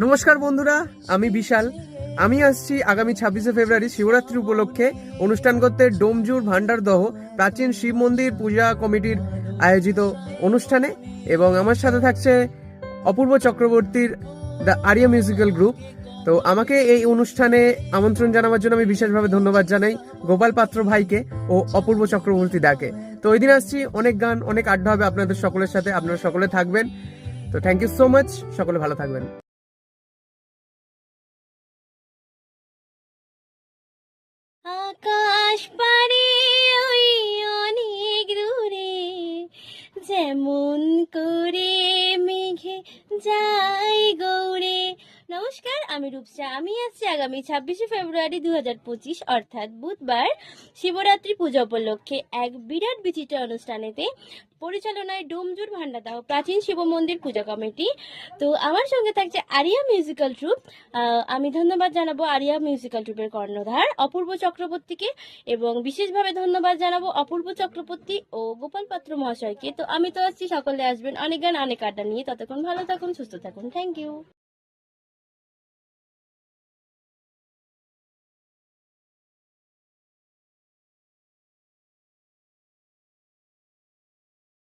নমস্কার বন্ধুরা, আমি বিশাল। আমি আসছি আগামী 26শে ফেব্রুয়ারি শিবরাত্রি উপলক্ষে অনুষ্ঠান করতে ডোমজুর ভান্ডারদহ প্রাচীন শিব মন্দির পূজা কমিটির আয়োজিত অনুষ্ঠানে, এবং আমার সাথে থাকছে অপূর্ব চক্রবর্তীর দ্য আরিয়া মিউজিক্যাল গ্রুপ। তো আমাকে এই অনুষ্ঠানে আমন্ত্রণ জানাবার জন্য আমি বিশেষভাবে ধন্যবাদ জানাই গোপাল পাত্র ভাইকে ও অপূর্ব চক্রবর্তী দাকে। তো ওই দিন আসছি, অনেক গান, অনেক আড্ডা হবে আপনাদের সকলের সাথে। আপনারা সকলে থাকবেন। তো থ্যাংক ইউ সো মাচ, সকলে ভালো থাকবেন। আকাশ পারে ওই অনেক দূরে, যেমন করে মেঘে যাই গৌরে। নমস্কার, আমি রূপসা। আমি আসছি আগামী 26শে ফেব্রুয়ারি 2025 অর্থাৎ বুধবার শিবরাত্রি পূজা উপলক্ষে এক বিরাট বিচিত্র অনুষ্ঠানেতে, পরিচালনায় ডোমজুর ভান্ডারদহ প্রাচীন শিব মন্দির পূজা কমিটি। তো আমার সঙ্গে থাকছে আরিয়া মিউজিক্যাল ট্রুপ। আমি ধন্যবাদ জানাবো আরিয়া মিউজিক্যাল ট্রুপের কর্ণধার অপূর্ব চক্রবর্তীকে, এবং বিশেষভাবে ধন্যবাদ জানাবো অপূর্ব চক্রবর্তী ও গোপাল পাত্র মহাশয়কে। তো আমি তো আসছি, সকলে আসবেন, অনেক গান অনেক আড্ডা নিয়ে। ততক্ষণ ভালো থাকুন, সুস্থ থাকুন। Thank you.